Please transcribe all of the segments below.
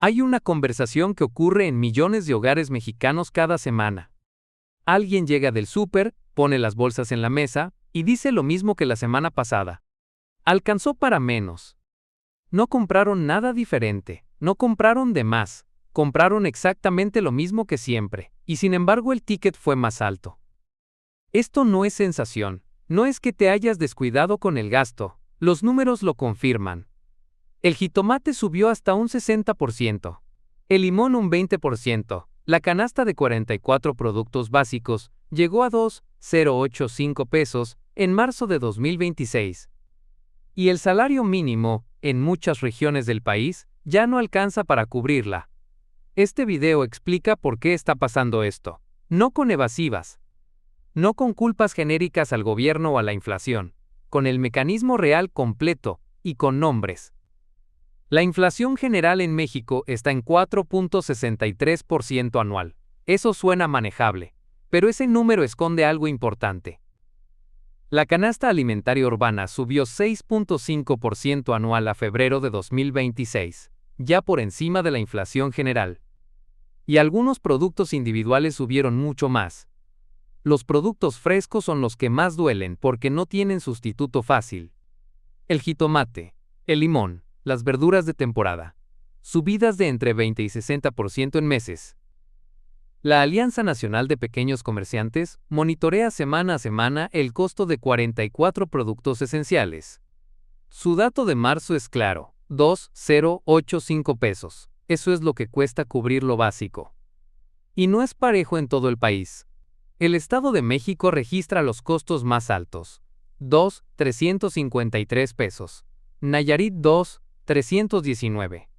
Hay una conversación que ocurre en millones de hogares mexicanos cada semana. Alguien llega del súper, pone las bolsas en la mesa y dice lo mismo que la semana pasada. Alcanzó para menos. No compraron nada diferente, no compraron de más, compraron exactamente lo mismo que siempre, y sin embargo el ticket fue más alto. Esto no es sensación, no es que te hayas descuidado con el gasto, los números lo confirman. El jitomate subió hasta un 60%, el limón un 20%, la canasta de 44 productos básicos llegó a 2,085 pesos en marzo de 2026. Y el salario mínimo, en muchas regiones del país, ya no alcanza para cubrirla. Este video explica por qué está pasando esto. No con evasivas. No con culpas genéricas al gobierno o a la inflación. Con el mecanismo real completo y con nombres. La inflación general en México está en 4,63% anual. Eso suena manejable, pero ese número esconde algo importante. La canasta alimentaria urbana subió 6,5% anual a febrero de 2026, ya por encima de la inflación general. Y algunos productos individuales subieron mucho más. Los productos frescos son los que más duelen porque no tienen sustituto fácil. El jitomate, el limón, las verduras de temporada. Subidas de entre 20 y 60% en meses. La Alianza Nacional de Pequeños Comerciantes monitorea semana a semana el costo de 44 productos esenciales. Su dato de marzo es claro, 2,085 pesos. Eso es lo que cuesta cubrir lo básico. Y no es parejo en todo el país. El Estado de México registra los costos más altos. 2,353 pesos. Nayarit 2,319.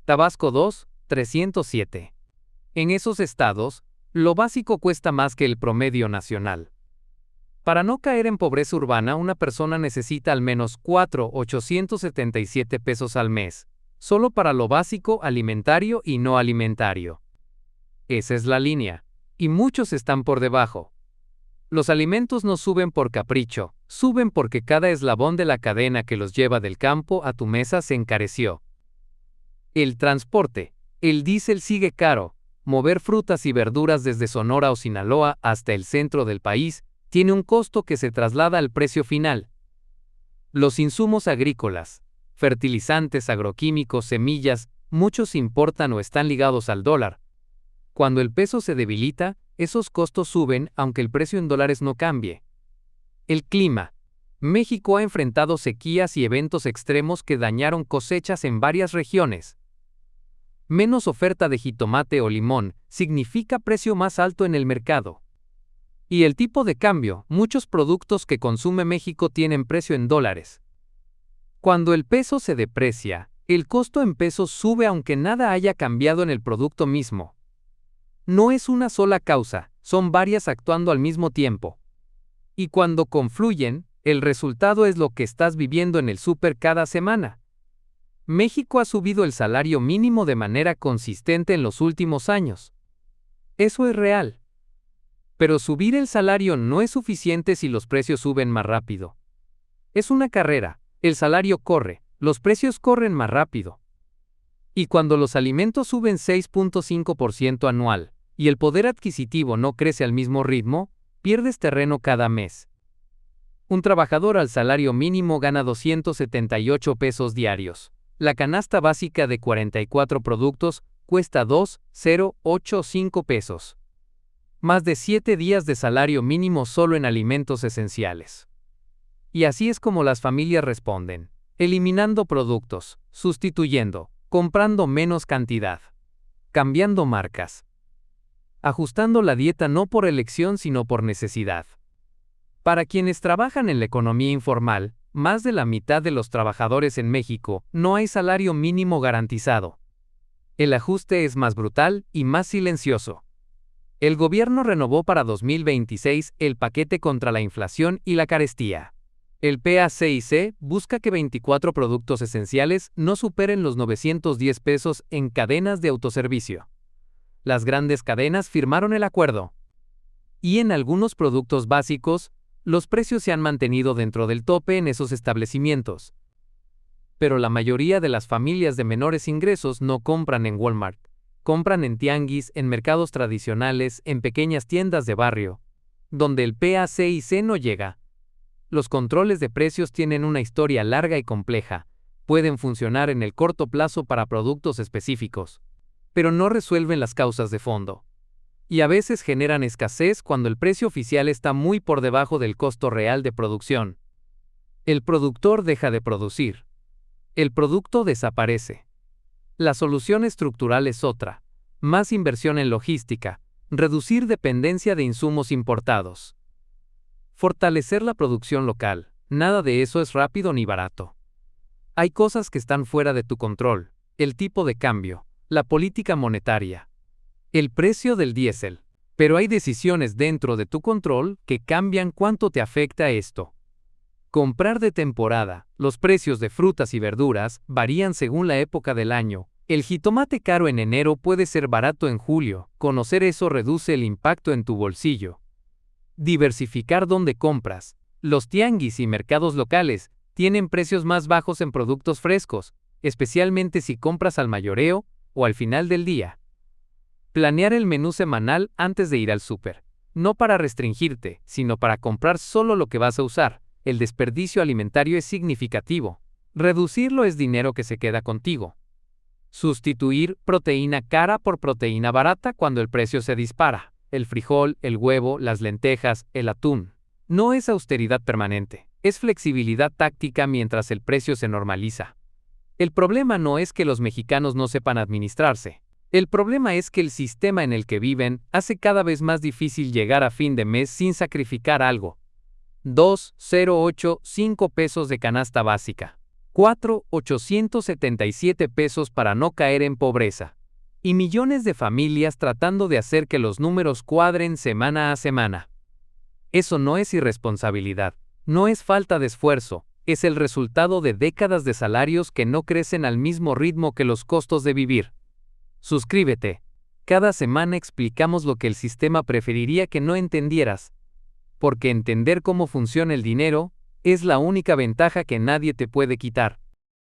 Tabasco 2,307. En esos estados, lo básico cuesta más que el promedio nacional. Para no caer en pobreza urbana, una persona necesita al menos 4,877 pesos al mes, solo para lo básico alimentario y no alimentario. Esa es la línea, y muchos están por debajo. Los alimentos no suben por capricho, suben porque cada eslabón de la cadena que los lleva del campo a tu mesa se encareció. El transporte, el diésel sigue caro. Mover frutas y verduras desde Sonora o Sinaloa hasta el centro del país tiene un costo que se traslada al precio final. Los insumos agrícolas, fertilizantes, agroquímicos, semillas, muchos importan o están ligados al dólar. Cuando el peso se debilita, esos costos suben aunque el precio en dólares no cambie. El clima. México ha enfrentado sequías y eventos extremos que dañaron cosechas en varias regiones. Menos oferta de jitomate o limón significa precio más alto en el mercado. Y el tipo de cambio, muchos productos que consume México tienen precio en dólares. Cuando el peso se deprecia, el costo en pesos sube aunque nada haya cambiado en el producto mismo. No es una sola causa, son varias actuando al mismo tiempo. Y cuando confluyen, el resultado es lo que estás viviendo en el súper cada semana. México ha subido el salario mínimo de manera consistente en los últimos años. Eso es real. Pero subir el salario no es suficiente si los precios suben más rápido. Es una carrera, el salario corre, los precios corren más rápido. Y cuando los alimentos suben 6,5% anual, y el poder adquisitivo no crece al mismo ritmo, pierdes terreno cada mes. Un trabajador al salario mínimo gana 278 pesos diarios. La canasta básica de 44 productos cuesta 2,085 pesos. Más de 7 días de salario mínimo solo en alimentos esenciales. Y así es como las familias responden, eliminando productos, sustituyendo, comprando menos cantidad, cambiando marcas, ajustando la dieta no por elección sino por necesidad. Para quienes trabajan en la economía informal, más de la mitad de los trabajadores en México no hay salario mínimo garantizado. El ajuste es más brutal y más silencioso. El gobierno renovó para 2026 el paquete contra la inflación y la carestía. El PACIC busca que 24 productos esenciales no superen los 910 pesos en cadenas de autoservicio. Las grandes cadenas firmaron el acuerdo. Y en algunos productos básicos, los precios se han mantenido dentro del tope en esos establecimientos. Pero la mayoría de las familias de menores ingresos no compran en Walmart. Compran en tianguis, en mercados tradicionales, en pequeñas tiendas de barrio, donde el PACIC no llega. Los controles de precios tienen una historia larga y compleja. Pueden funcionar en el corto plazo para productos específicos, pero no resuelven las causas de fondo. Y a veces generan escasez cuando el precio oficial está muy por debajo del costo real de producción. El productor deja de producir. El producto desaparece. La solución estructural es otra: más inversión en logística, reducir dependencia de insumos importados. Fortalecer la producción local. Nada de eso es rápido ni barato. Hay cosas que están fuera de tu control: el tipo de cambio, la política monetaria, el precio del diésel. Pero hay decisiones dentro de tu control que cambian cuánto te afecta esto. Comprar de temporada. Los precios de frutas y verduras varían según la época del año. El jitomate caro en enero puede ser barato en julio. Conocer eso reduce el impacto en tu bolsillo. Diversificar dónde compras. Los tianguis y mercados locales tienen precios más bajos en productos frescos, especialmente si compras al mayoreo o al final del día. Planear el menú semanal antes de ir al súper. No para restringirte, sino para comprar solo lo que vas a usar. El desperdicio alimentario es significativo. Reducirlo es dinero que se queda contigo. Sustituir proteína cara por proteína barata cuando el precio se dispara. El frijol, el huevo, las lentejas, el atún. No es austeridad permanente, es flexibilidad táctica mientras el precio se normaliza. El problema no es que los mexicanos no sepan administrarse. El problema es que el sistema en el que viven hace cada vez más difícil llegar a fin de mes sin sacrificar algo. 2,085 pesos de canasta básica. 4,877 pesos para no caer en pobreza. Y millones de familias tratando de hacer que los números cuadren semana a semana. Eso no es irresponsabilidad, no es falta de esfuerzo, es el resultado de décadas de salarios que no crecen al mismo ritmo que los costos de vivir. Suscríbete. Cada semana explicamos lo que el sistema preferiría que no entendieras. Porque entender cómo funciona el dinero es la única ventaja que nadie te puede quitar.